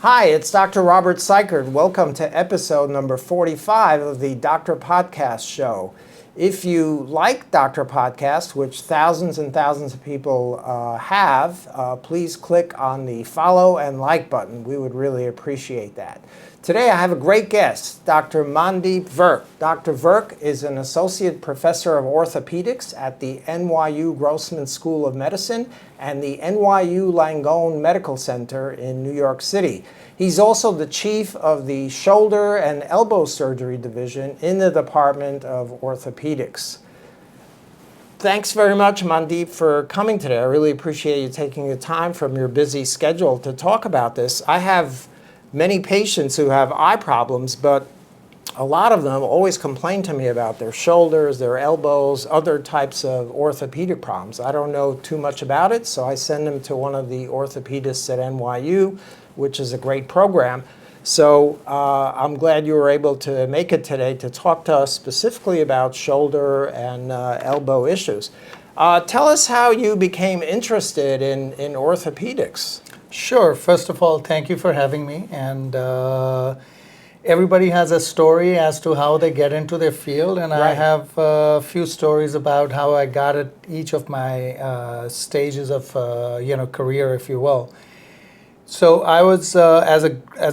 Hi, it's Dr. Robert Seichert. Welcome to episode number 45 of the Doctor Podcast Show. If you like Doctor Podcast, which thousands and thousands of people have, please click on the follow and like button. We would really appreciate that. Today I have a great guest, Dr. Mandeep Virk. Dr. Virk is an associate professor of orthopedics at the NYU Grossman School of Medicine and the NYU Langone Medical Center in New York City. He's also the chief of the shoulder and elbow surgery division in the Department of Orthopedics. Thanks very much, Mandeep, for coming today. I really appreciate you taking the time from your busy schedule to talk about this. I have many patients who have eye problems, but a lot of them always complain to me about their shoulders, their elbows, other types of orthopedic problems. I don't know too much about it, so I send them to one of the orthopedists at NYU, which is a great program. So I'm glad you were able to make it today to talk to us specifically about shoulder and elbow issues. Tell us how you became interested in orthopedics. Sure. First of all, thank you for having me. And everybody has a story as to how they get into their field. And right. I have a few stories about how I got at each of my stages of career, if you will. So I was, as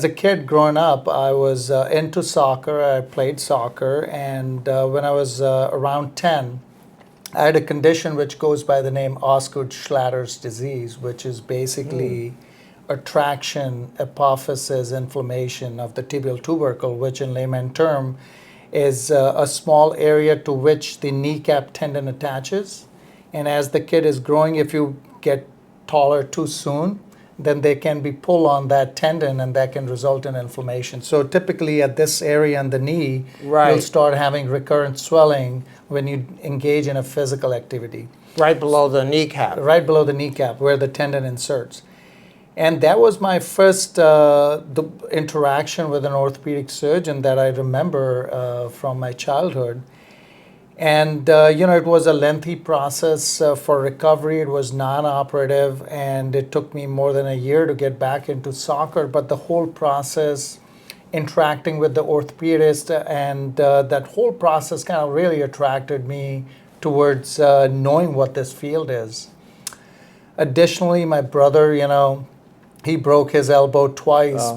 a kid growing up, I was into soccer. I played soccer. And when I was around 10, I had a condition which goes by the name Osgood-Schlatter's disease, which is basically a traction, apophysis, inflammation of the tibial tubercle, which in layman term is a small area to which the kneecap tendon attaches. And as the kid is growing, if you get taller too soon, then they can be pulled on that tendon and that can result in inflammation. So typically at this area in the knee, you'll start having recurrent swelling when you engage in a physical activity. Right below the kneecap. Right below the kneecap where the tendon inserts. And that was my first the interaction with an orthopedic surgeon that I remember from my childhood. And, it was a lengthy process for recovery. It was non-operative, and it took me more than a year to get back into soccer. But the whole process, interacting with the orthopedist, and that whole process kind of really attracted me towards knowing what this field is. Additionally, my brother, he broke his elbow twice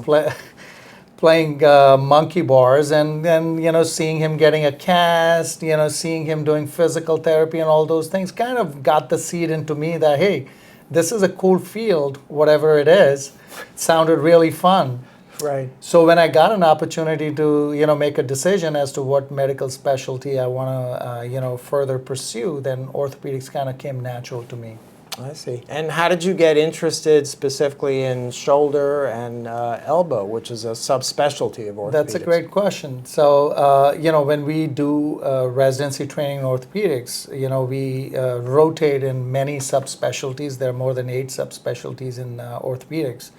playing monkey bars, and then seeing him getting a cast, seeing him doing physical therapy and all those things kind of got the seed into me that, hey, this is a cool field, whatever it is. It sounded really fun. Right. So when I got an opportunity to make a decision as to what medical specialty I want to further pursue, then orthopedics kind of came natural to me. I see. And how did you get interested specifically in shoulder and elbow, which is a subspecialty of orthopedics? That's a great question. So, when we do residency training in orthopedics, we rotate in many subspecialties. There are more than 8 subspecialties in orthopedics.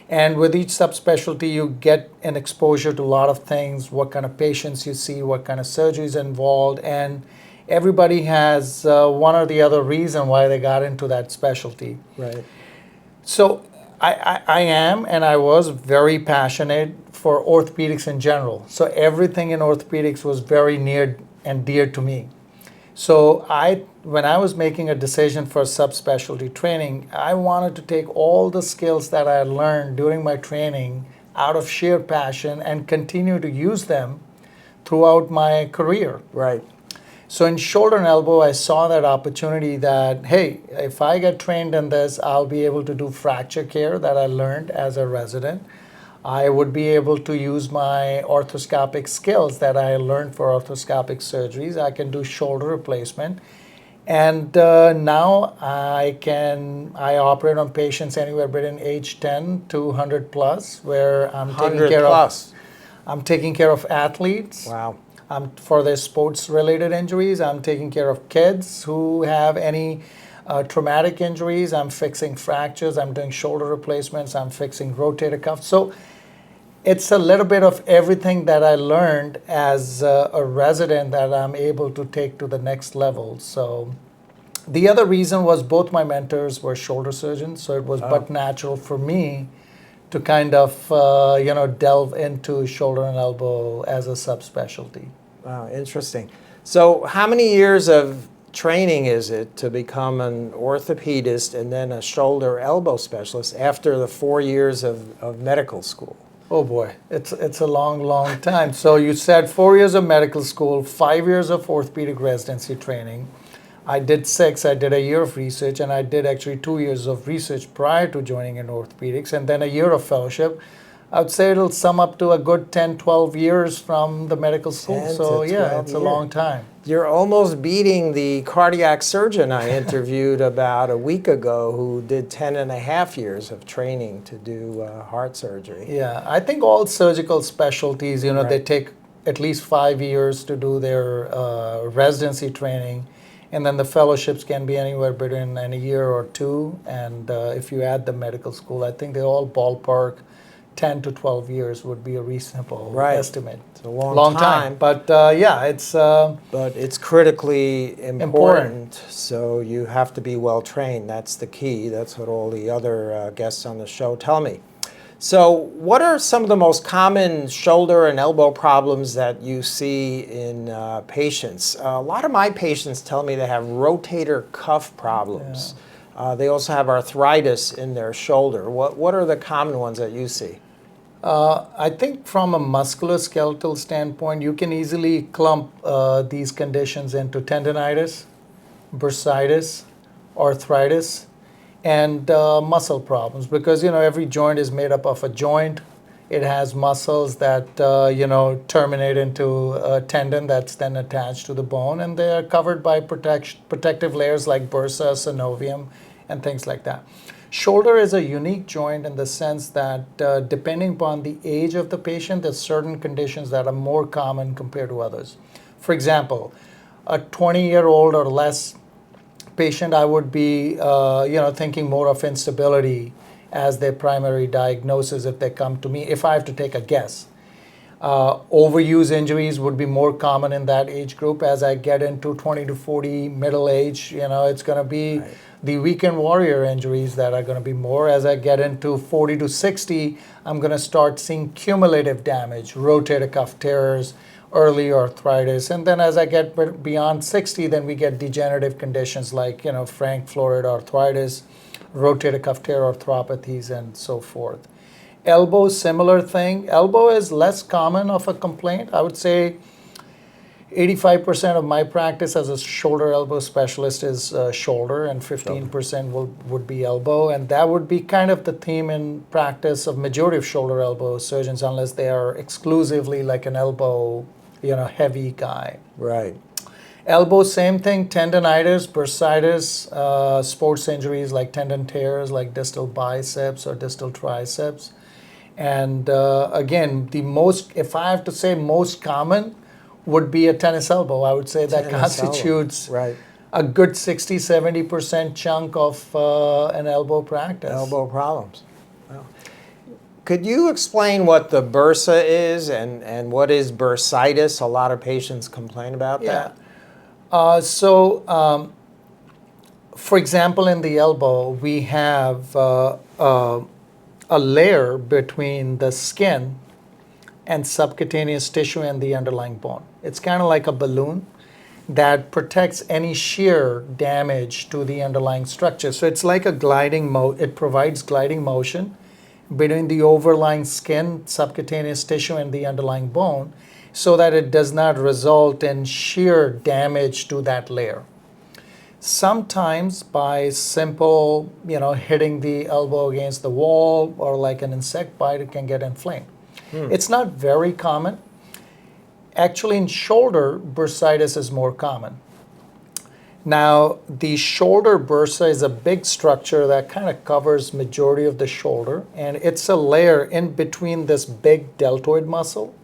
And with each subspecialty, you get an exposure to a lot of things, what kind of patients you see, what kind of surgeries involved, and everybody has one or the other reason why they got into that specialty. Right. So I am and I was very passionate for orthopedics in general. So everything in orthopedics was very near and dear to me. So when I was making a decision for subspecialty training, I wanted to take all the skills that I learned during my training out of sheer passion and continue to use them throughout my career. Right. So in shoulder and elbow, I saw that opportunity that, hey, if I get trained in this, I'll be able to do fracture care that I learned as a resident. I would be able to use my arthroscopic skills that I learned for arthroscopic surgeries. I can do shoulder replacement. And now I operate on patients anywhere between age 10 to 100 plus, where I'm taking care of athletes. Wow. For their sports-related injuries. I'm taking care of kids who have any traumatic injuries. I'm fixing fractures. I'm doing shoulder replacements. I'm fixing rotator cuffs. So it's a little bit of everything that I learned as a resident that I'm able to take to the next level. So the other reason was both my mentors were shoulder surgeons, so it was but natural for me to kind of delve into shoulder and elbow as a subspecialty. Wow, interesting. So how many years of training is it to become an orthopedist and then a shoulder elbow specialist after the 4 years of medical school? Oh boy, it's a long time. So you said 4 years of medical school, 5 years of orthopedic residency training. I did 6. I did a year of research, and I did actually 2 years of research prior to joining in orthopedics, and then a year of fellowship. I would say it'll sum up to a good 10, 12 years from the medical school. 10 So to yeah, 12 it's a years. long time. You're almost beating the cardiac surgeon I interviewed about a week ago who did 10 and a half years of training to do heart surgery. Yeah, I think all surgical specialties, Right. they take at least 5 years to do their residency training. And then the fellowships can be anywhere between a year or 2. And if you add the medical school, I think they all ballpark 10 to 12 years would be a reasonable Right. estimate. It's a long time. But yeah, it's But it's critically important, so you have to be well trained. That's the key. That's what all the other guests on the show tell me. So what are some of the most common shoulder and elbow problems that you see in patients? A lot of my patients tell me they have rotator cuff problems. They also have arthritis in their shoulder. What are the common ones that you see? I think from a musculoskeletal standpoint, you can easily clump these conditions into tendinitis, bursitis, arthritis, and muscle problems, because every joint is made up of a joint. It has muscles that terminate into a tendon that's then attached to the bone, and they are covered by protective layers like bursa, synovium, and things like that. Shoulder is a unique joint in the sense that depending upon the age of the patient, there's certain conditions that are more common compared to others. For example, a 20-year-old or less patient, I would be thinking more of instability as their primary diagnosis if they come to me, if I have to take a guess. Overuse injuries would be more common in that age group. As I get into 20 to 40 middle age, it's going to be Right. the weekend warrior injuries that are going to be more. As I get into 40 to 60, I'm going to start seeing cumulative damage, rotator cuff tears, early arthritis. And then as I get beyond 60, then we get degenerative conditions like, frank florid arthritis, rotator cuff tear arthropathies, and so forth. Elbow, similar thing. Elbow is less common of a complaint. I would say 85% of my practice as a shoulder elbow specialist is shoulder, and 15% would be elbow. And that would be kind of the theme in practice of majority of shoulder elbow surgeons, unless they are exclusively like an elbow, heavy guy. Right. Elbow, same thing, tendinitis, bursitis, sports injuries like tendon tears, like distal biceps or distal triceps. And again, if I have to say most common, would be a tennis elbow. I would say that constitutes Right. a good 60-70% chunk of an elbow practice. Elbow problems. Well, could you explain what the bursa is and what is bursitis? A lot of patients complain about that. For example, in the elbow, we have a layer between the skin and subcutaneous tissue and the underlying bone. It's kind of like a balloon that protects any shear damage to the underlying structure. So it's like a it provides gliding motion between the overlying skin, subcutaneous tissue, and the underlying bone, so that it does not result in shear damage to that layer. Sometimes by simple, hitting the elbow against the wall or like an insect bite, it can get inflamed. It's not very common. Actually, in shoulder, bursitis is more common. Now, the shoulder bursa is a big structure that kind of covers majority of the shoulder, and it's a layer in between this big deltoid muscle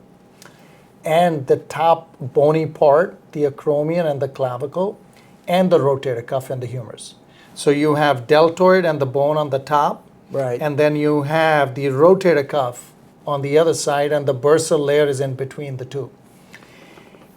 and the top bony part, the acromion and the clavicle, and the rotator cuff and the humerus. So you have deltoid and the bone on the top, Right. and then you have the rotator cuff on the other side, and the bursal layer is in between the two.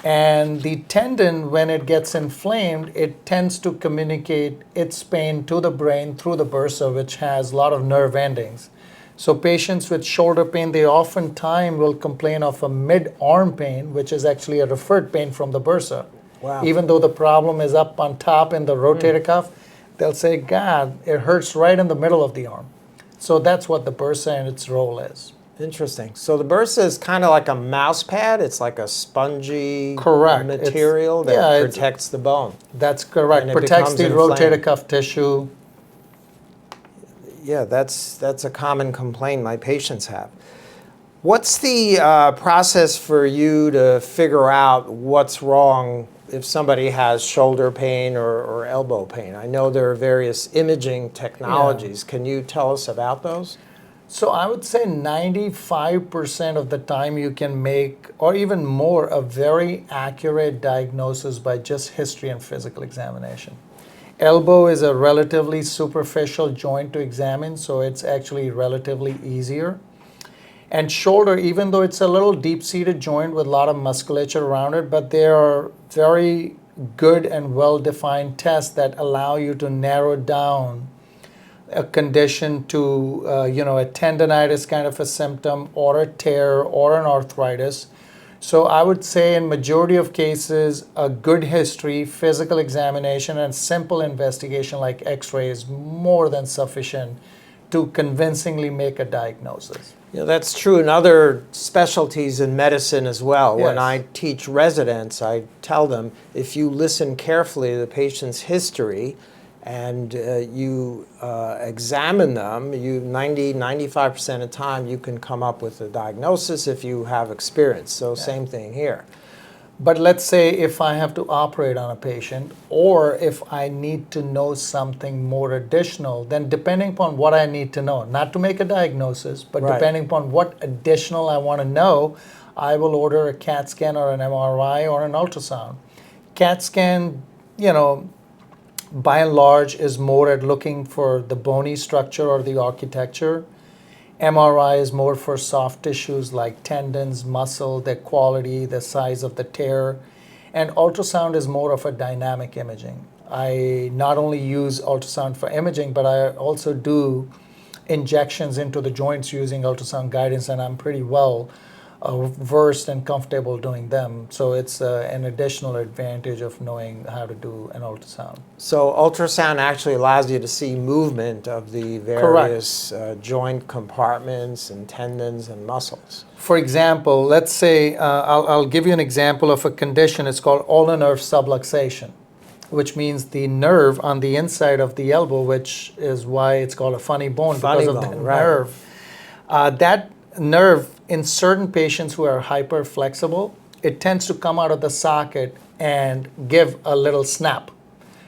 And the tendon, when it gets inflamed, it tends to communicate its pain to the brain through the bursa, which has a lot of nerve endings. So patients with shoulder pain, they oftentimes will complain of a mid-arm pain, which is actually a referred pain from the bursa. Wow. Even though the problem is up on top in the rotator cuff, they'll say, God, it hurts right in the middle of the arm. So that's what the bursa and its role is. Interesting. So the bursa is kind of like a mouse pad. It's like a spongy Correct. material that protects the bone. That's correct. And it Protects the becomes rotator inflamed. cuff tissue. Yeah, that's a common complaint my patients have. What's the process for you to figure out what's wrong if somebody has shoulder pain or elbow pain? I know there are various imaging technologies. Can you tell us about those? So I would say 95% of the time you can make, or even more, a very accurate diagnosis by just history and physical examination. Elbow is a relatively superficial joint to examine, so it's actually relatively easier. And shoulder, even though it's a little deep-seated joint with a lot of musculature around it, but there are very good and well-defined tests that allow you to narrow down a condition to, a tendonitis kind of a symptom, or a tear, or an arthritis. So I would say in majority of cases, a good history, physical examination, and simple investigation like X-ray is more than sufficient to convincingly make a diagnosis. That's true in other specialties in medicine as well. Yes. When I teach residents, I tell them, if you listen carefully to the patient's history and you examine them, 95% of the time you can come up with a diagnosis if you have experience. So same thing here. But let's say if I have to operate on a patient, or if I need to know something more additional, then depending upon what I need to know, not to make a diagnosis, but Right. depending upon what additional I want to know, I will order a CAT scan or an MRI or an ultrasound. CAT scan, by and large, is more at looking for the bony structure or the architecture. MRI is more for soft tissues like tendons, muscle, their quality, the size of the tear. And ultrasound is more of a dynamic imaging. I not only use ultrasound for imaging, but I also do injections into the joints using ultrasound guidance, and I'm pretty well versed and comfortable doing them. So it's an additional advantage of knowing how to do an ultrasound. So ultrasound actually allows you to see movement of the various joint compartments and tendons and muscles. For example, let's say, I'll give you an example of a condition. It's called ulnar nerve subluxation, which means the nerve on the inside of the elbow, which is why it's called a funny bone, because of the nerve. That nerve, in certain patients who are hyperflexible, it tends to come out of the socket and give a little snap.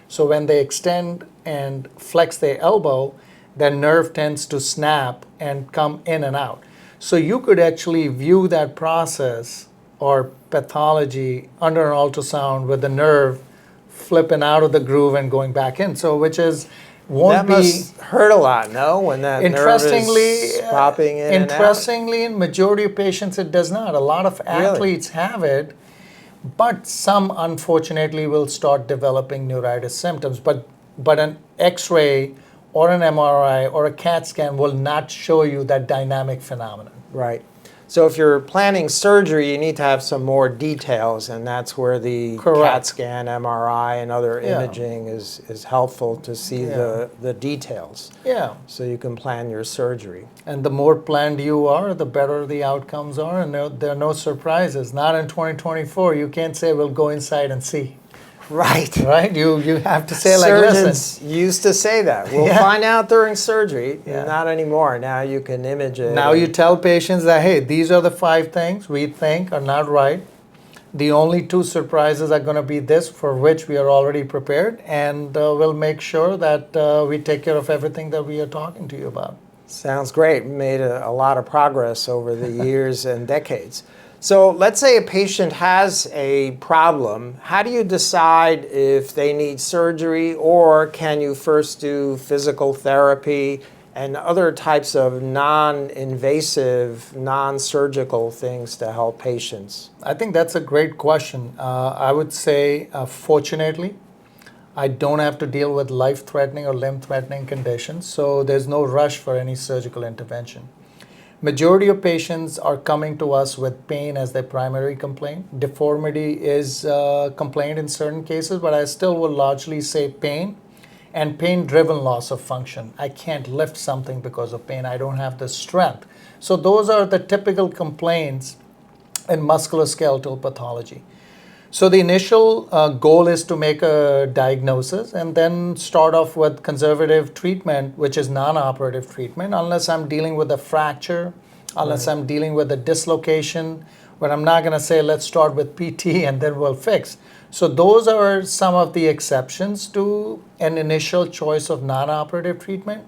So when they extend and flex their elbow, the nerve tends to snap and come in and out. So you could actually view that process or pathology under an ultrasound with the nerve flipping out of the groove and going back in. So which is That must hurt a lot, no? When that nerve is popping in and out? Interestingly, in majority of patients, it does not. A lot of athletes have it, but some, unfortunately, will start developing neuritis symptoms. But an X-ray or an MRI or a CAT scan will not show you that dynamic phenomenon. Right. So if you're planning surgery, you need to have some more details, and that's where the CAT scan, MRI, and other imaging is helpful to see the details. Yeah. So you can plan your surgery. And the more planned you are, the better the outcomes are, and there are no surprises. Not in 2024. You can't say, we'll go inside and see. Right. Right? You have to say, Surgeons listen. used to say that. We'll find out during surgery. Not anymore. Now you can image it. Now you tell patients that, hey, these are the 5 things we think are not right. The only 2 surprises are going to be this, for which we are already prepared, and we'll make sure that we take care of everything that we are talking to you about. Sounds great. Made a lot of progress over the years and decades. So let's say a patient has a problem. How do you decide if they need surgery, or can you first do physical therapy and other types of non-invasive, non-surgical things to help patients? I think that's a great question. I would say, fortunately, I don't have to deal with life-threatening or limb-threatening conditions, so there's no rush for any surgical intervention. Majority of patients are coming to us with pain as their primary complaint. Deformity is a complaint in certain cases, but I still will largely say pain and pain-driven loss of function. I can't lift something because of pain. I don't have the strength. So those are the typical complaints in musculoskeletal pathology. So the initial goal is to make a diagnosis and then start off with conservative treatment, which is non-operative treatment, unless I'm dealing with a fracture, unless I'm dealing with a dislocation, but I'm not going to say let's start with PT and then we'll fix. So those are some of the exceptions to an initial choice of non-operative treatment.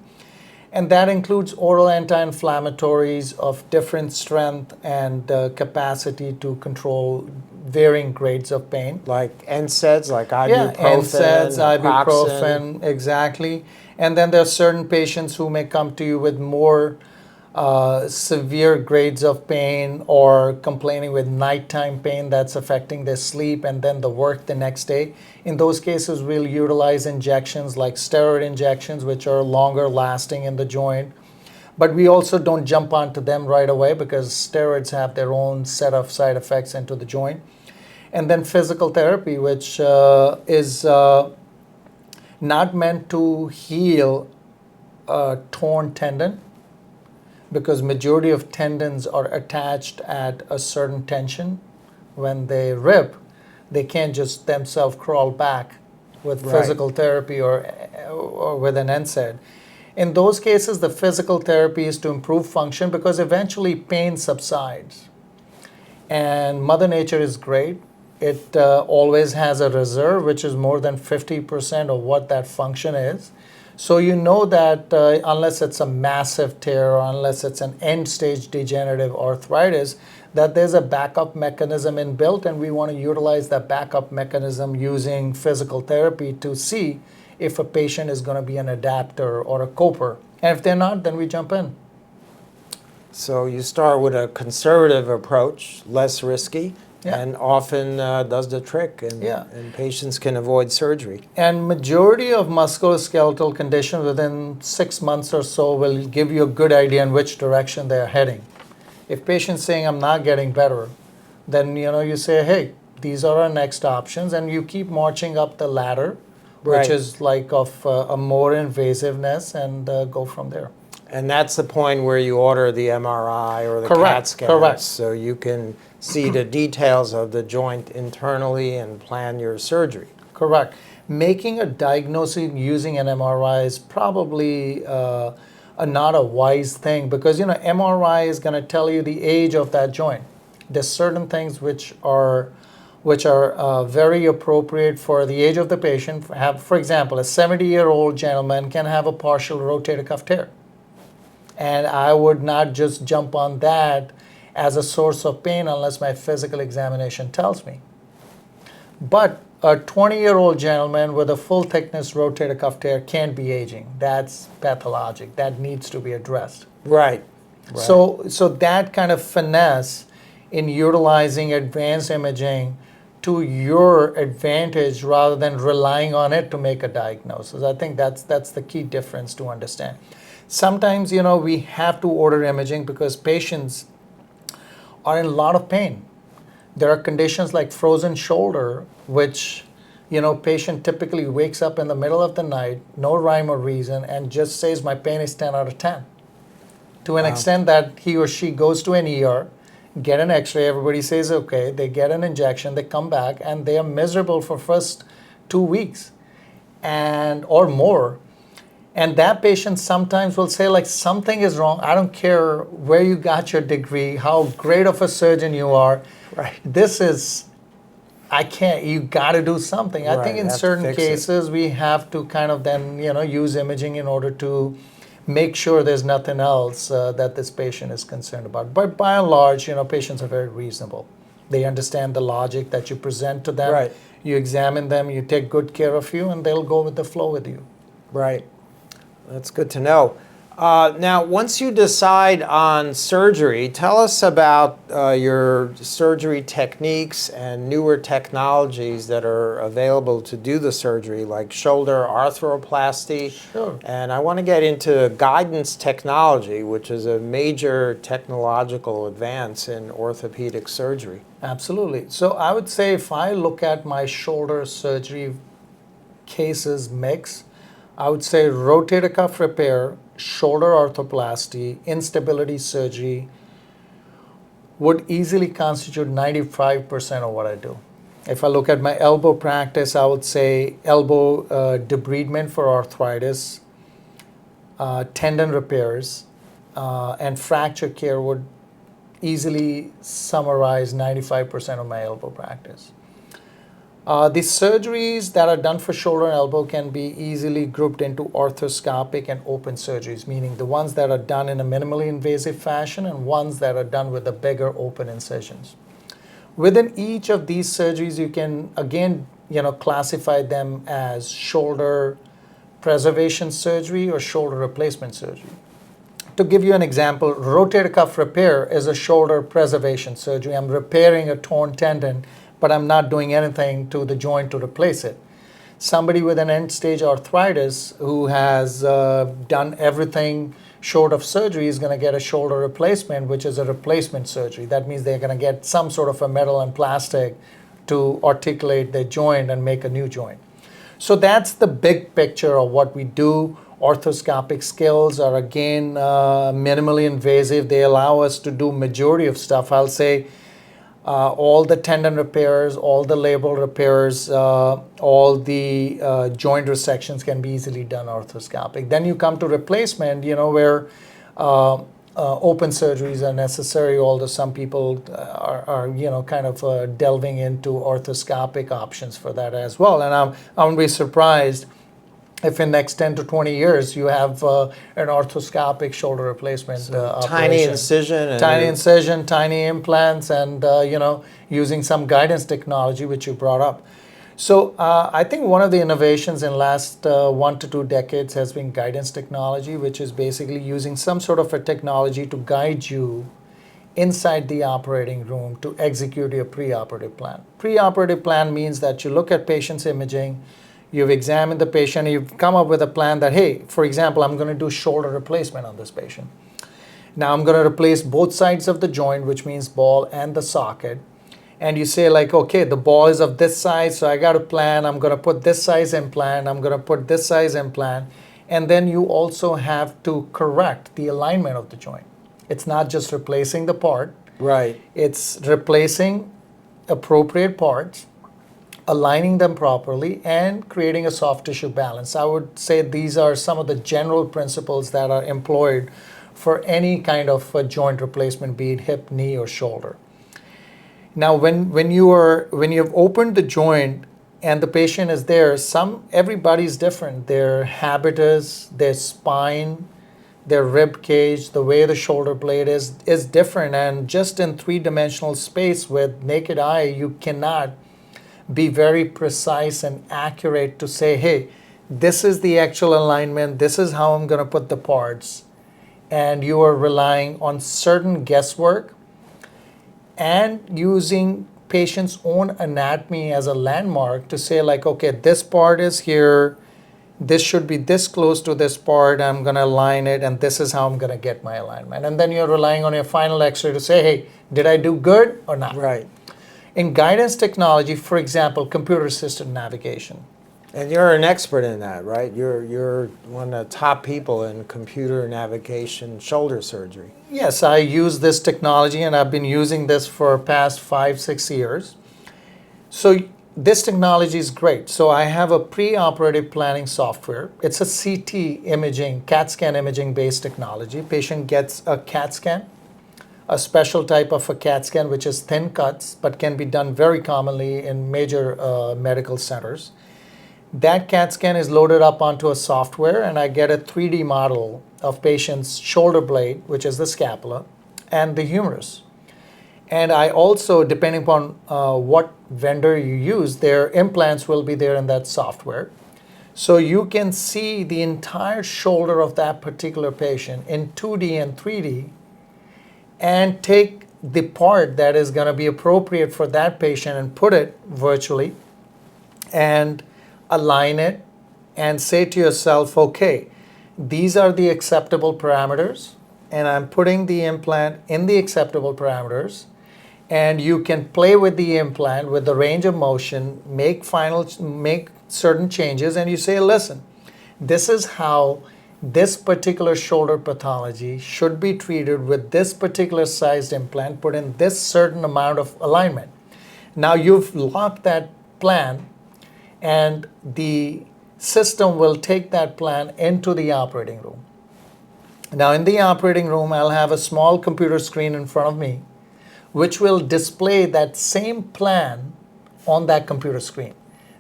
And that includes oral anti-inflammatories of different strength and capacity to control varying grades of pain. Like NSAIDs, like ibuprofen, Yeah, NSAIDs, naproxen. ibuprofen, exactly. And then there are certain patients who may come to you with more severe grades of pain or complaining with nighttime pain that's affecting their sleep and then the work the next day. In those cases, we'll utilize injections like steroid injections, which are longer lasting in the joint. But we also don't jump onto them right away because steroids have their own set of side effects into the joint. And then physical therapy, which is not meant to heal a torn tendon, because majority of tendons are attached at a certain tension. When they rip, they can't just themselves crawl back with physical therapy or with an NSAID. In those cases, the physical therapy is to improve function because eventually pain subsides. And Mother Nature is great. It always has a reserve, which is more than 50% of what that function is. So you know that unless it's a massive tear or unless it's an end-stage degenerative arthritis, that there's a backup mechanism inbuilt, and we want to utilize that backup mechanism using physical therapy to see if a patient is going to be an adapter or a coper. And if they're not, then we jump in. So you start with a conservative approach, less risky, and often does the trick, and patients can avoid surgery. And majority of musculoskeletal conditions within 6 months or so will give you a good idea in which direction they are heading. If patient's saying, I'm not getting better, then you say, hey, these are our next options, and you keep marching up the ladder, which is like of a more invasiveness, and go from there. And that's the point where you order the MRI or the CAT scan. Correct. So you can see the details of the joint internally and plan your surgery. Correct. Making a diagnosis using an MRI is probably not a wise thing because MRI is going to tell you the age of that joint. There's certain things which are very appropriate for the age of the patient. For example, a 70-year-old gentleman can have a partial rotator cuff tear. And I would not just jump on that as a source of pain unless my physical examination tells me. But a 20-year-old gentleman with a full thickness rotator cuff tear can't be aging. That's pathologic. That needs to be addressed. Right. So that kind of finesse in utilizing advanced imaging to your advantage rather than relying on it to make a diagnosis. I think that's the key difference to understand. Sometimes, we have to order imaging because patients are in a lot of pain. There are conditions like frozen shoulder, which, patient typically wakes up in the middle of the night, no rhyme or reason, and just says, my pain is 10 out of 10. To an extent that he or she goes to an ER, get an x-ray, everybody says, okay, they get an injection, they come back, and they are miserable for first 2 weeks or more. And that patient sometimes will say, like, something is wrong. I don't care where you got your degree, how great of a surgeon you are. Right. You got to do something. I think in certain cases, we have to kind of then, use imaging in order to make sure there's nothing else that this patient is concerned about. But by and large, patients are very reasonable. They understand the logic that you present to them. Right. You examine them, you take good care of you, and they'll go with the flow with you. Right. That's good to know. Now, once you decide on surgery, tell us about your surgery techniques and newer technologies that are available to do the surgery, like shoulder arthroplasty. Sure. And I want to get into guidance technology, which is a major technological advance in orthopedic surgery. Absolutely. So I would say if I look at my shoulder surgery cases mix, I would say rotator cuff repair, shoulder arthroplasty, instability surgery would easily constitute 95% of what I do. If I look at my elbow practice, I would say elbow debridement for arthritis, tendon repairs, and fracture care would easily summarize 95% of my elbow practice. The surgeries that are done for shoulder and elbow can be easily grouped into orthoscopic and open surgeries, meaning the ones that are done in a minimally invasive fashion and ones that are done with the bigger open incisions. Within each of these surgeries, you can again, classify them as shoulder preservation surgery or shoulder replacement surgery. To give you an example, rotator cuff repair is a shoulder preservation surgery. I'm repairing a torn tendon, but I'm not doing anything to the joint to replace it. Somebody with an end-stage arthritis who has done everything short of surgery is going to get a shoulder replacement, which is a replacement surgery. That means they're going to get some sort of a metal and plastic to articulate their joint and make a new joint. So that's the big picture of what we do. Orthoscopic skills are again minimally invasive. They allow us to do majority of stuff. I'll say all the tendon repairs, all the labral repairs, all the joint resections can be easily done orthoscopic. Then you come to replacement, where open surgeries are necessary, although some people are kind of delving into orthoscopic options for that as well. And I'm going to be surprised if in the next 10 to 20 years you have an orthoscopic shoulder replacement operation. Tiny incision. And tiny incision, tiny implants, and using some guidance technology, which you brought up. So I think one of the innovations in last 1 to 2 decades has been guidance technology, which is basically using some sort of a technology to guide you inside the operating room to execute your preoperative plan. Preoperative plan means that you look at patient's imaging, you've examined the patient, you've come up with a plan that, hey, for example, I'm going to do shoulder replacement on this patient. Now I'm going to replace both sides of the joint, which means ball and the socket. And you say like, okay, the ball is of this size, so I got a plan. I'm going to put this size implant. I'm going to put this size implant. And then you also have to correct the alignment of the joint. It's not just replacing the part. Right. It's replacing appropriate parts, aligning them properly, and creating a soft tissue balance. I would say these are some of the general principles that are employed for any kind of a joint replacement, be it hip, knee, or shoulder. Now, when you've opened the joint and the patient is there, everybody's different. Their habitus, their spine, their rib cage, the way the shoulder blade is different. And just in 3-dimensional space with naked eye, you cannot be very precise and accurate to say, hey, this is the actual alignment, this is how I'm going to put the parts. And you are relying on certain guesswork and using patient's own anatomy as a landmark to say like, okay, this part is here, this should be this close to this part, I'm going to align it, and this is how I'm going to get my alignment. And then you're relying on your final x-ray to say, hey, did I do good or not? Right. In guidance technology, for example, computer-assisted navigation. And you're an expert in that, right? You're one of the top people in computer navigation shoulder surgery. Yes, I use this technology and I've been using this for past 5-6 years. So this technology is great. So I have a pre-operative planning software. It's a CT imaging, CAT scan imaging based technology. Patient gets a CAT scan, a special type of a CAT scan, which is thin cuts, but can be done very commonly in major medical centers. That CAT scan is loaded up onto a software, and I get a 3D model of patient's shoulder blade, which is the scapula, and the humerus. And I also, depending upon what vendor you use, their implants will be there in that software. So you can see the entire shoulder of that particular patient in 2D and 3D and take the part that is going to be appropriate for that patient and put it virtually and align it and say to yourself, okay, these are the acceptable parameters, and I'm putting the implant in the acceptable parameters, and you can play with the implant with the range of motion, make certain changes, and you say, listen, this is how this particular shoulder pathology should be treated with this particular sized implant, put in this certain amount of alignment. Now you've locked that plan, and the system will take that plan into the operating room. Now in the operating room, I'll have a small computer screen in front of me, which will display that same plan on that computer screen.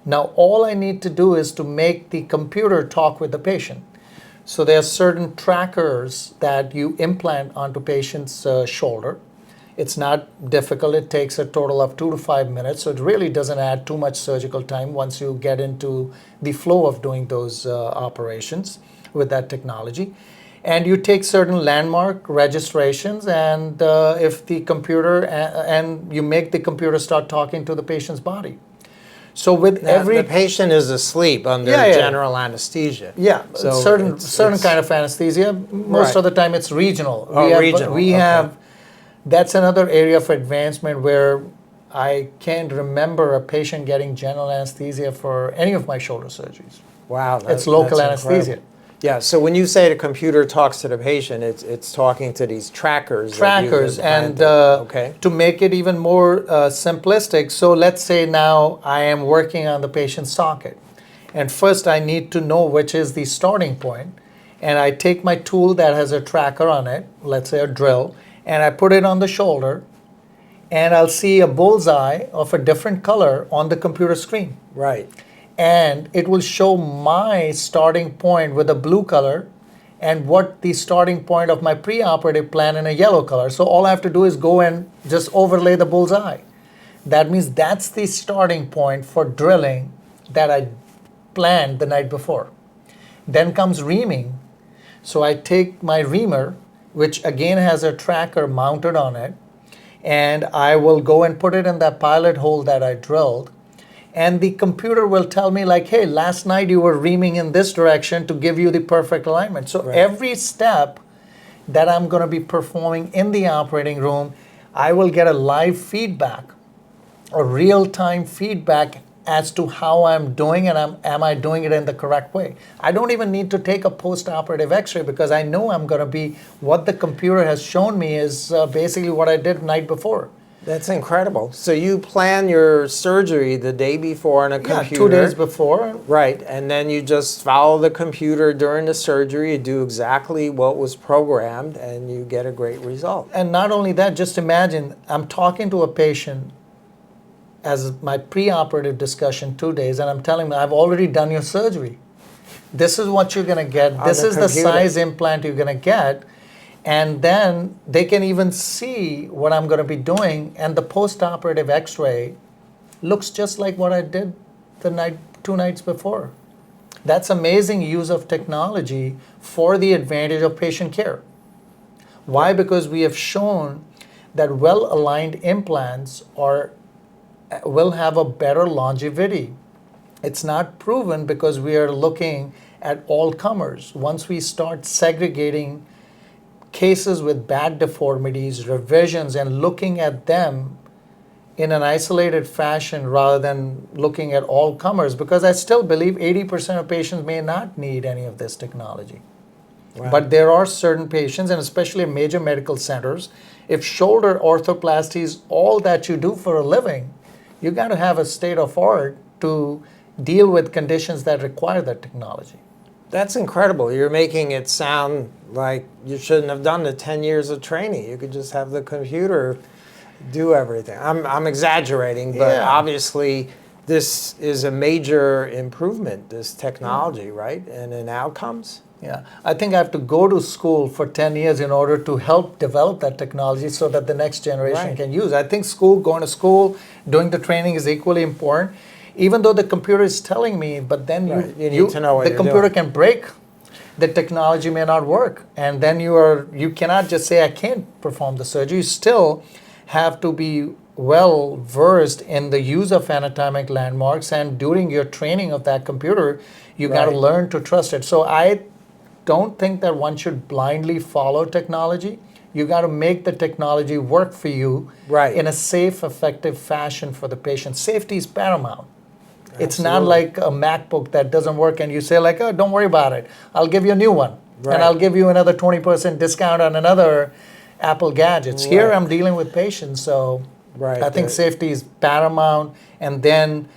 Now all I need to do is to make the computer talk with the patient. So there are certain trackers that you implant onto patient's shoulder. It's not difficult. It takes a total of 2 to 5 minutes, so it really doesn't add too much surgical time once you get into the flow of doing those operations with that technology. And you take certain landmark registrations, and if the computer, and you make the computer start talking to the patient's body. So with Now, every the patient is asleep under general anesthesia. Yeah, so certain kind of anesthesia. Most of the time it's regional. We have that's another area of advancement where I can't remember a patient getting general anesthesia for any of my shoulder surgeries. Wow, it's local anesthesia. Incredible. Yeah, so when you say the computer talks to the patient, it's talking to these trackers. And to make it even more simplistic, so let's say now I am working on the patient's socket. And first I need to know which is the starting point. And I take my tool that has a tracker on it, let's say a drill, and I put it on the shoulder, and I'll see a bullseye of a different color on the computer screen. Right. And it will show my starting point with a blue color and what the starting point of my preoperative plan in a yellow color. So all I have to do is go and just overlay the bullseye. That means that's the starting point for drilling that I planned the night before. Then comes reaming. So I take my reamer, which again has a tracker mounted on it, and I will go and put it in that pilot hole that I drilled. And the computer will tell me like, hey, last night you were reaming in this direction to give you the perfect alignment. So every step that I'm going to be performing in the operating room, I will get a live feedback, a real-time feedback as to how I'm doing, and am I doing it in the correct way. I don't even need to take a post-operative x-ray because I know I'm going to be, what the computer has shown me is basically what I did the night before. That's incredible. So you plan your surgery the day before on a computer. Yeah, 2 days before. Right, and then you just follow the computer during the surgery, you do exactly what was programmed, and you get a great result. And not only that, just imagine, I'm talking to a patient as my preoperative discussion 2 days, and I'm telling them, I've already done your surgery. This is what you're going to get. This is the size implant you're going to get. And then they can even see what I'm going to be doing, and the post-operative x-ray looks just like what I did the 2 nights before. That's amazing use of technology for the advantage of patient care. Why? Because we have shown that well-aligned implants will have a better longevity. It's not proven because we are looking at all comers. Once we start segregating cases with bad deformities, revisions, and looking at them in an isolated fashion rather than looking at all comers, because I still believe 80% of patients may not need any of this technology. Wow. But there are certain patients, and especially in major medical centers, if shoulder orthoplasty is all that you do for a living, you got to have a state of art to deal with conditions that require that technology. That's incredible. You're making it sound like you shouldn't have done the 10 years of training. You could just have the computer do everything. I'm exaggerating, but obviously this is a major improvement, this technology, right? And in outcomes? Yeah, I think I have to go to school for 10 years in order to help develop that technology so that the next generation can use. I think going to school, doing the training is equally important. even though the computer is telling me, but then you need to know what the you're computer doing. can break. The technology may not work, and then you cannot just say I can't perform the surgery. You still have to be well versed in the use of anatomic landmarks, and during your training of that computer, you got to Right. learn to trust it. So I don't think that one should blindly follow technology. You got to make the technology work for you Right. in a safe, effective fashion for the patient. Safety is paramount. It's not Absolutely. like a MacBook that doesn't work and you say like, oh, don't worry about it. I'll give you a new one. Right. And I'll give you another 20% discount on another Apple gadgets. Here Right. I'm dealing with patients, so Right. I think safety is paramount, and then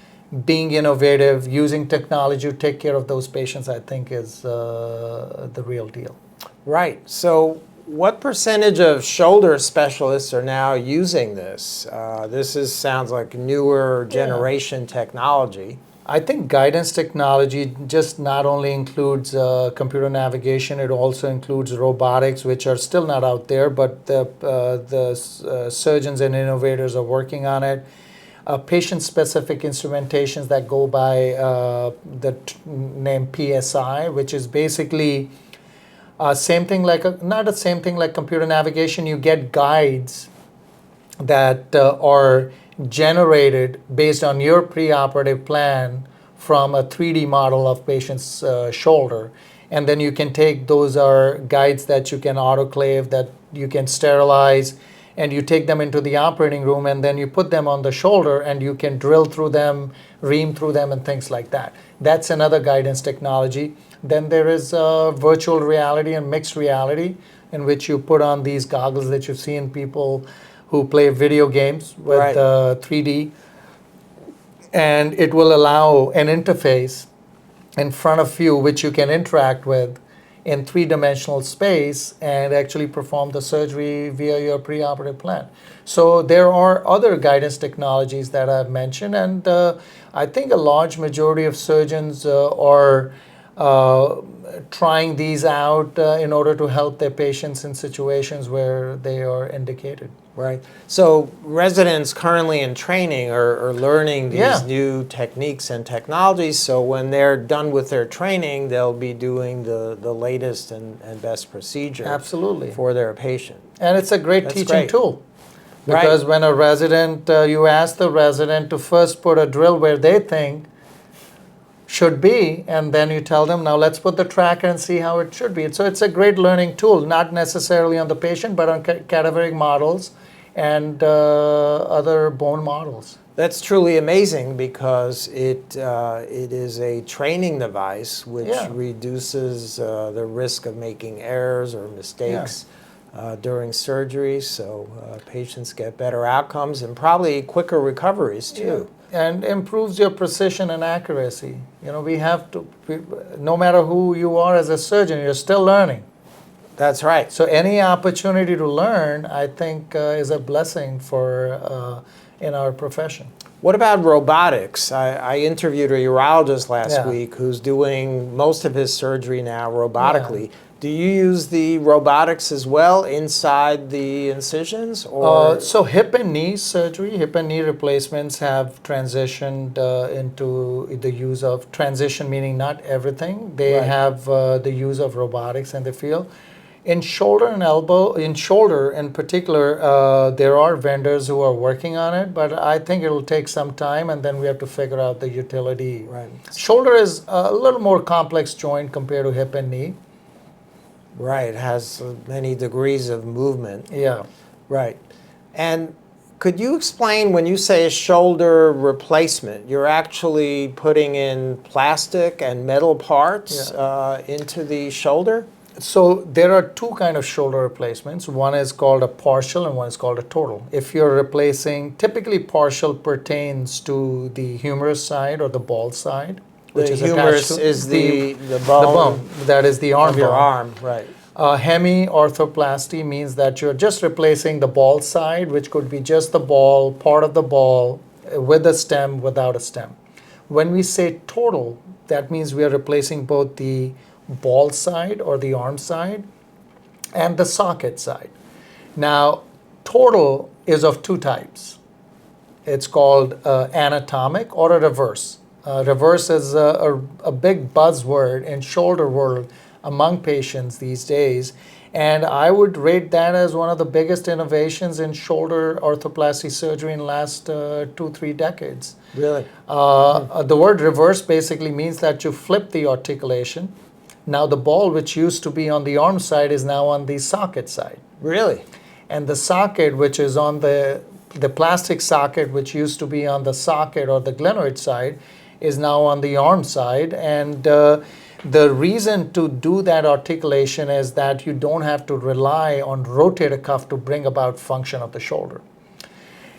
being innovative, using technology to take care of those patients, I think is the real deal. Right. So what percentage of shoulder specialists are now using this? Sounds like newer generation technology. I think guidance technology just not only includes computer navigation, it also includes robotics, which are still not out there, but the surgeons and innovators are working on it. Patient-specific instrumentations that go by the name PSI, which is basically same thing like not the same thing like computer navigation. You get guides that are generated based on your preoperative plan from a 3D model of patient's shoulder. And then you can take those are guides that you can autoclave, that you can sterilize, and you take them into the operating room, and then you put them on the shoulder and you can drill through them, ream through them, and things like that. That's another guidance technology. Then there is virtual reality and mixed reality, in which you put on these goggles that you've seen people who play video games with Right. 3D, and it will allow an interface in front of you which you can interact with in three-dimensional space and actually perform the surgery via your preoperative plan. So there are other guidance technologies that I've mentioned, and I think a large majority of surgeons are trying these out in order to help their patients in situations where they are indicated. Right. So residents currently in training are learning these Yeah. new techniques and technologies. So when they're done with their training, they'll be doing the latest and best procedure Absolutely. for their patient. And it's a great That's teaching great. tool. Right. Because when a resident, you ask the resident to first put a drill where they think should be, and then you tell them, now let's put the tracker and see how it should be. So it's a great learning tool, not necessarily on the patient, but on cadaveric models and other bone models. That's truly amazing because it is a training device which Yeah. reduces the risk of making errors or mistakes during surgery. So patients get better outcomes and probably quicker recoveries too. And improves your precision and accuracy. You know, no matter who you are as a surgeon, you're still learning. That's right. So any opportunity to learn, I think, is a blessing for in our profession. What about robotics? I interviewed a urologist last Yeah. week who's doing most of his surgery now robotically. Do you use the robotics as well inside the incisions? Or So hip and knee surgery, hip and knee replacements have transitioned into the use of transition, meaning not everything. They Right. have the use of robotics in the field. In shoulder and elbow, in shoulder in particular, there are vendors who are working on it, but I think it'll take some time, and then we have to figure out the utility. Right. Shoulder is a little more complex joint compared to hip and knee. Right, it has many degrees of movement. Yeah. Right. And could you explain when you say a shoulder replacement, you're actually putting in plastic and metal parts into the shoulder? So there are two kind of shoulder replacements. One is called a partial and one is called a total. If you're replacing, typically partial pertains to the humerus side or the ball side, which The is humerus attached to is the the bone, bone. That is the arm of your bone. arm, right. Hemi-orthoplasty means that you're just replacing the ball side, which could be just the ball, part of the ball, with a stem, without a stem. When we say total, that means we are replacing both the ball side or the arm side and the socket side. Now, total is of two types. It's called anatomic or a reverse. Reverse is a big buzzword in shoulder world among patients these days. And I would rate that as one of the biggest innovations in shoulder arthroplasty surgery in the last 2-3 decades. Really? The word reverse basically means that you flip the articulation. Now the ball, which used to be on the arm side, is now on the socket side. Really? And the socket, which is on the plastic socket, which used to be on the socket or the glenoid side, is now on the arm side. And the reason to do that articulation is that you don't have to rely on rotator cuff to bring about function of the shoulder.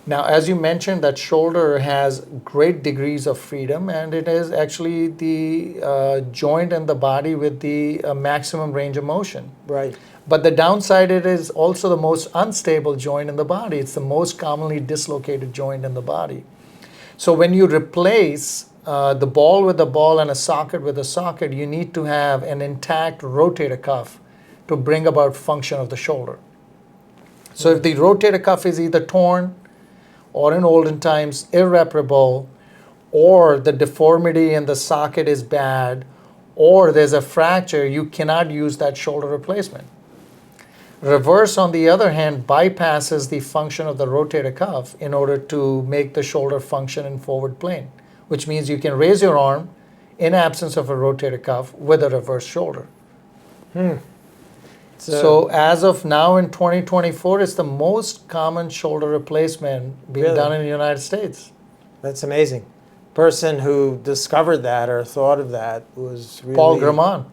Now, as you mentioned, that shoulder has great degrees of freedom, and it is actually the joint in the body with the maximum range of motion. Right. But the downside, it is also the most unstable joint in the body. It's the most commonly dislocated joint in the body. So when you replace the ball with a ball and a socket with a socket, you need to have an intact rotator cuff to bring about function of the shoulder. So if the rotator cuff is either torn or in olden times irreparable, or the deformity in the socket is bad, or there's a fracture, you cannot use that shoulder replacement. Reverse, on the other hand, bypasses the function of the rotator cuff in order to make the shoulder function in forward plane, which means you can raise your arm in absence of a rotator cuff with a reverse shoulder. So as of now in 2024, it's the most common shoulder replacement being done in the United States. That's amazing. Person who discovered that or thought of that was really Paul Gramont,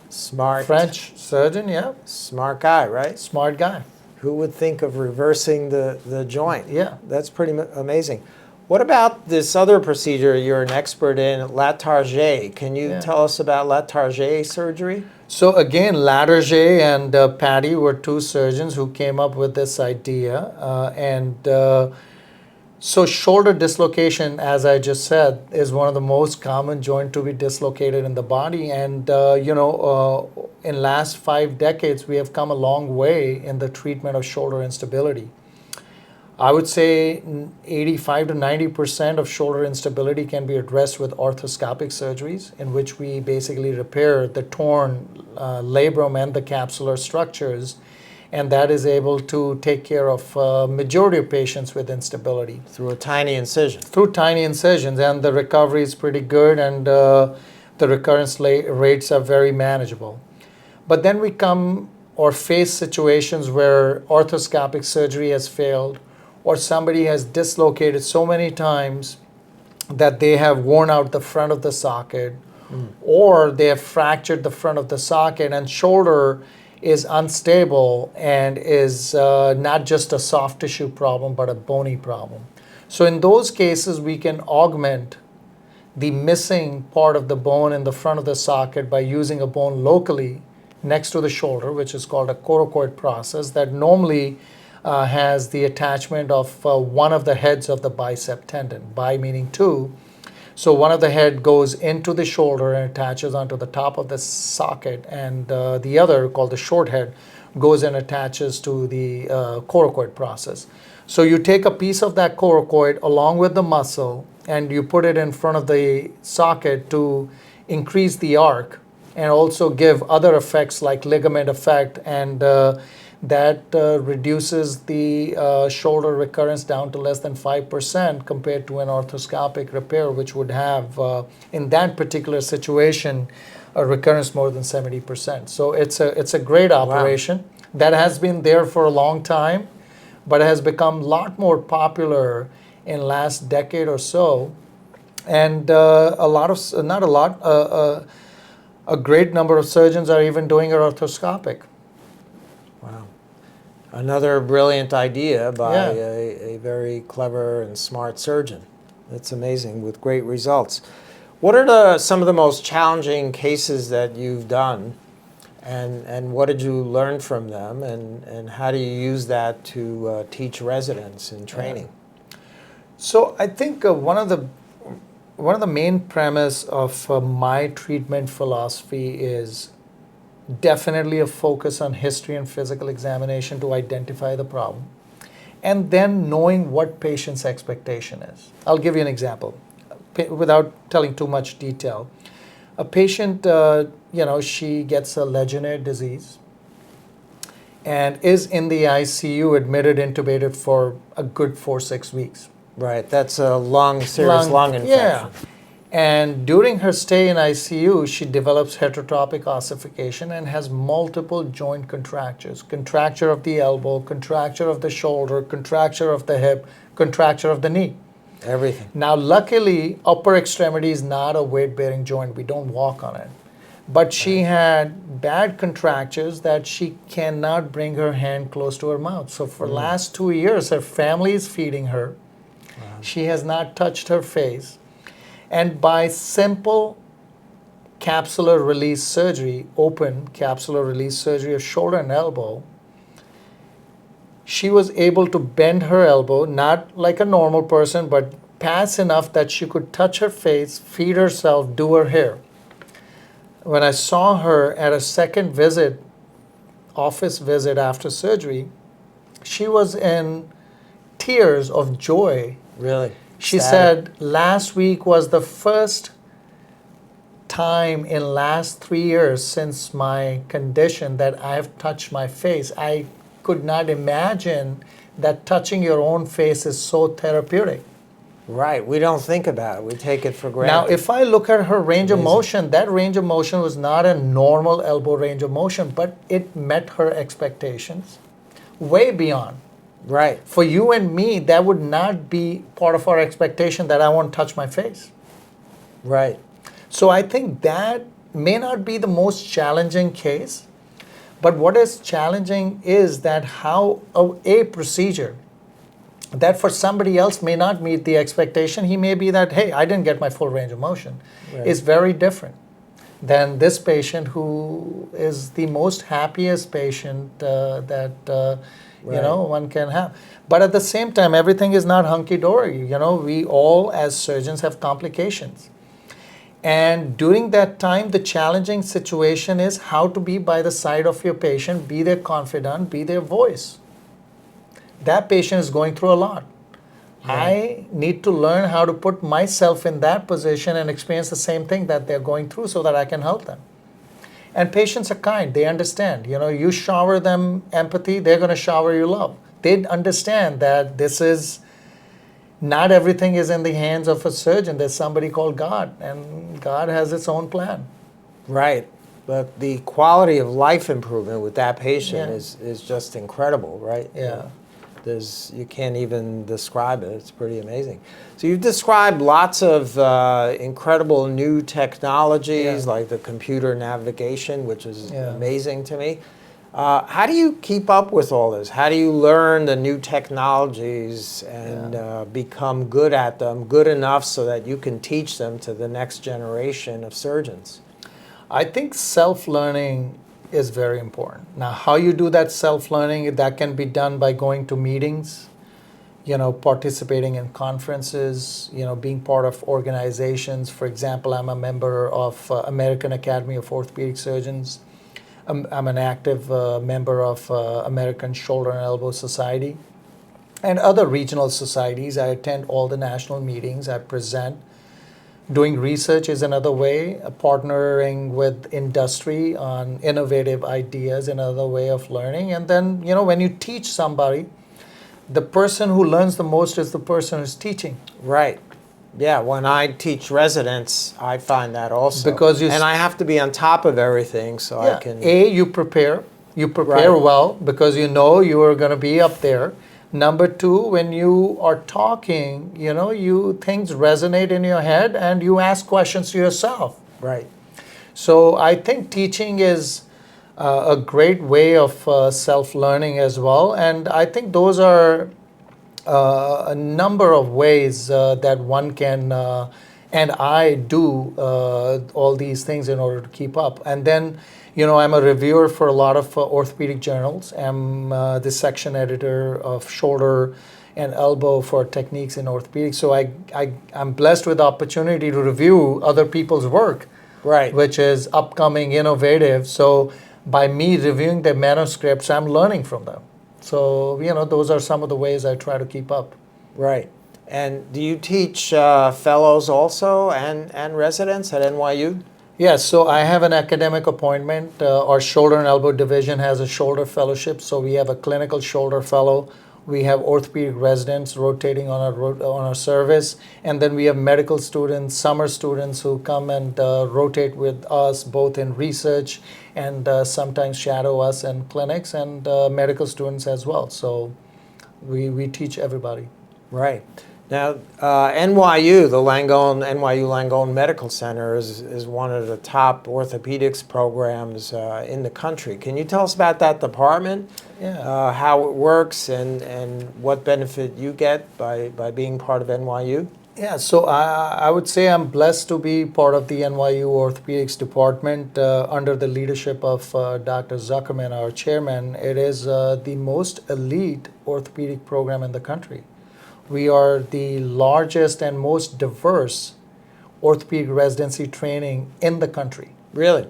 smart. French surgeon, yeah. Smart guy, right? Smart guy. Who would think of reversing the joint? Yeah. That's pretty amazing. What about this other procedure you're an expert in, Latarjet? Can you tell us about Latarjet surgery? So again, Latarjet and Patty were two surgeons who came up with this idea. So shoulder dislocation, as I just said, is one of the most common joint to be dislocated in the body. And, in last 5 decades, we have come a long way in the treatment of shoulder instability. I would say 85 to 90% of shoulder instability can be addressed with arthroscopic surgeries, in which we basically repair the torn labrum and the capsular structures, and that is able to take care of majority of patients with instability. Through a tiny incision. Through tiny incisions, and the recovery is pretty good, and the recurrence rates are very manageable. But then we come or face situations where arthroscopic surgery has failed, or somebody has dislocated so many times that they have worn out the front of the socket, or they have fractured the front of the socket, and shoulder is unstable and is not just a soft tissue problem, but a bony problem. So in those cases, we can augment the missing part of the bone in the front of the socket by using a bone locally next to the shoulder, which is called a coracoid process, that normally has the attachment of one of the heads of the bicep tendon, bi meaning two. So one of the head goes into the shoulder and attaches onto the top of the socket, and the other, called the short head, goes and attaches to the coracoid process. So you take a piece of that coracoid along with the muscle, and you put it in front of the socket to increase the arc and also give other effects like ligament effect, and that reduces the shoulder recurrence down to less than 5% compared to an arthroscopic repair, which would have, in that particular situation, a recurrence more than 70%. So it's a great operation that has been there for a long time, but has become a lot more popular in last decade or so. And a great number of surgeons are even doing it arthroscopic. Wow. Another brilliant idea by a very clever and smart surgeon. That's amazing, with great results. What are some of the most challenging cases that you've done, and what did you learn from them, and how do you use that to teach residents in training? So I think one of the main premise of my treatment philosophy is definitely a focus on history and physical examination to identify the problem, and then knowing what patient's expectation is. I'll give you an example without telling too much detail. A patient, she gets a Legionnaire disease and is in the ICU, admitted, intubated for a good 4-6 weeks. Right, that's a serious lung infection. Yeah. And during her stay in ICU, she develops heterotopic ossification and has multiple joint contractures. Contracture of the elbow, contracture of the shoulder, contracture of the hip, contracture of the knee. Everything. Now, luckily, upper extremity is not a weight-bearing joint. We don't walk on it. But she had bad contractures that she cannot bring her hand close to her mouth. So for the last 2 years, her family is feeding her. Wow. She has not touched her face. And by simple capsular release surgery, open capsular release surgery of shoulder and elbow, she was able to bend her elbow, not like a normal person, but pass enough that she could touch her face, feed herself, do her hair. When I saw her at a second visit, office visit after surgery, she was in tears of joy. Really? She said, last week was the first time in last 3 years since my condition that I have touched my face. I could not imagine that touching your own face is so therapeutic. Right, we don't think about it. We take it for granted. Now, if I look at her range of motion, that range of motion was not a normal elbow range of motion, but it met her expectations way beyond. Right. For you and me, that would not be part of our expectation that I won't touch my face. Right. So I think that may not be the most challenging case, but what is challenging is that how a procedure that for somebody else may not meet the expectation, he may be that, hey, I didn't get my full range of motion, is very different than this patient who is the most happiest patient that one can have. But at the same time, everything is not hunky-dory. We all as surgeons have complications. And during that time, the challenging situation is how to be by the side of your patient, be their confidant, be their voice. That patient is going through a lot. I need to learn how to put myself in that position and experience the same thing that they're going through so that I can help them. And patients are kind. They understand. You shower them empathy, they're going to shower you love. They understand that this is not everything is in the hands of a surgeon. There's somebody called God, and God has its own plan. Right. But the quality of life improvement with that patient is just incredible, right? Yeah. You can't even describe it. It's pretty amazing. So you've described lots of incredible new technologies like the computer navigation, which is amazing to me. How do you keep up with all this? How do you learn the new technologies and become good at them, good enough so that you can teach them to the next generation of surgeons? I think self-learning is very important. Now, how you do that self-learning, that can be done by going to meetings, participating in conferences, being part of organizations. For example, I'm a member of American Academy of Orthopedic Surgeons. I'm an active member of American Shoulder and Elbow Society and other regional societies. I attend all the national meetings. I present. Doing research is another way. Partnering with industry on innovative ideas, another way of learning. And then, when you teach somebody, the person who learns the most is the person who's teaching. Right. Yeah, when I teach residents, I find that also. And I have to be on top of everything so I can... You prepare. You prepare well because you are going to be up there. Number two, when you are talking, things resonate in your head and you ask questions to yourself. Right. So I think teaching is a great way of self-learning as well. And I think those are a number of ways that one can, and I do all these things in order to keep up. And then, I'm a reviewer for a lot of orthopedic journals. I'm the section editor of shoulder and elbow for techniques in orthopedics. So I'm blessed with the opportunity to review other people's work, which is upcoming, innovative. So by me reviewing their manuscripts, I'm learning from them. So, those are some of the ways I try to keep up. Right. And do you teach fellows also and residents at NYU? Yes, so I have an academic appointment. Our shoulder and elbow division has a shoulder fellowship, so we have a clinical shoulder fellow. We have orthopedic residents rotating on our service, and then we have medical students, summer students who come and rotate with us both in research and sometimes shadow us in clinics, and medical students as well. So we teach everybody. Right. Now, NYU, the NYU Langone Medical Center, is one of the top orthopedics programs in the country. Can you tell us about that department? Yeah. How it works and what benefit you get by being part of NYU? Yeah, so I would say I'm blessed to be part of the NYU Orthopedics Department under the leadership of Dr. Zuckerman, our chairman. It is the most elite orthopedic program in the country. We are the largest and most diverse orthopedic residency training in the country. Really?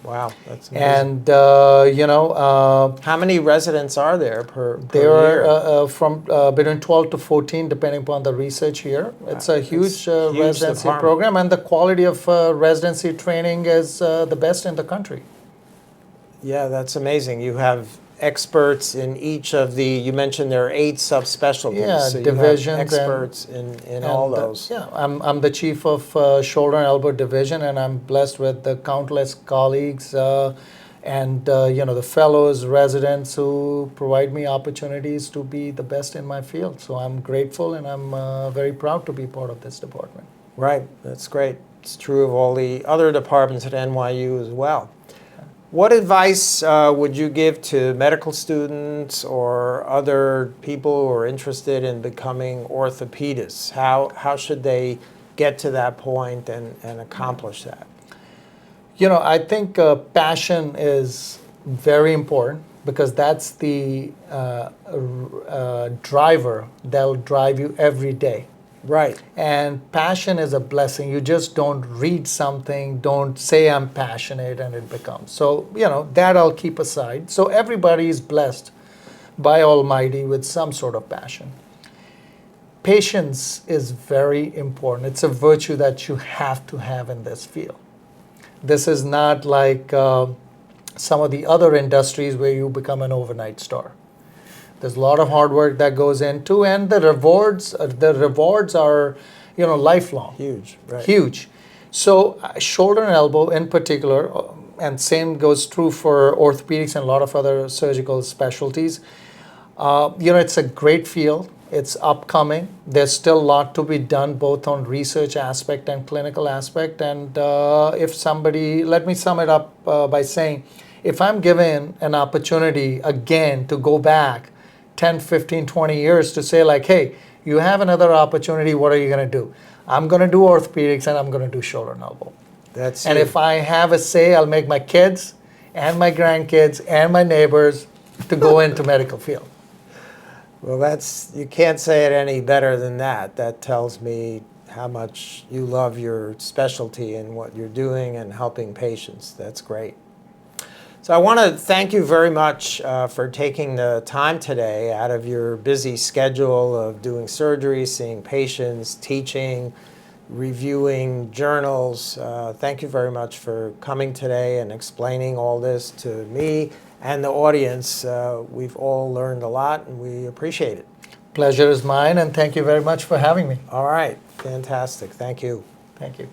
Wow, that's amazing. And, how many residents are there per there year? are from between 12 to 14, depending upon the research here. It's a huge residency department. program, and the quality of residency training is the best in the country. Yeah, that's amazing. You have experts in each of the, you mentioned there are 8 subspecialties. Yeah, so divisions you have experts in all those. Yeah, I'm the chief of shoulder and elbow division, and I'm blessed with the countless colleagues and the fellows, residents who provide me opportunities to be the best in my field. So I'm grateful, and I'm very proud to be part of this department. Right, that's great. It's true of all the other departments at NYU as well. What advice would you give to medical students or other people who are interested in becoming orthopedists? How should they get to that point and accomplish that? I think passion is very important because that's the driver that'll drive you every day. Right. And passion is a blessing. You just don't read something, don't say I'm passionate, and it becomes. So, that I'll keep aside. So everybody is blessed by Almighty with some sort of passion. Patience is very important. It's a virtue that you have to have in this field. This is not like some of the other industries where you become an overnight star. There's a lot of hard work that goes into, and the rewards are, lifelong. Huge, right. Huge. So shoulder and elbow in particular, and same goes true for orthopedics and a lot of other surgical specialties. It's a great field. It's upcoming. There's still a lot to be done, both on research aspect and clinical aspect. And let me sum it up by saying, if I'm given an opportunity again to go back 10, 15, 20 years to say like, hey, you have another opportunity, what are you going to do? I'm going to do orthopedics and I'm going to do shoulder and elbow. And if I have a say, I'll make my kids and my grandkids and my neighbors to go into medical field. Well, you can't say it any better than that. That tells me how much you love your specialty and what you're doing and helping patients. That's great. So I want to thank you very much for taking the time today out of your busy schedule of doing surgery, seeing patients, teaching, reviewing journals. Thank you very much for coming today and explaining all this to me and the audience. We've all learned a lot, and we appreciate it. Pleasure is mine, and thank you very much for having me. All right. Fantastic. Thank you. Thank you.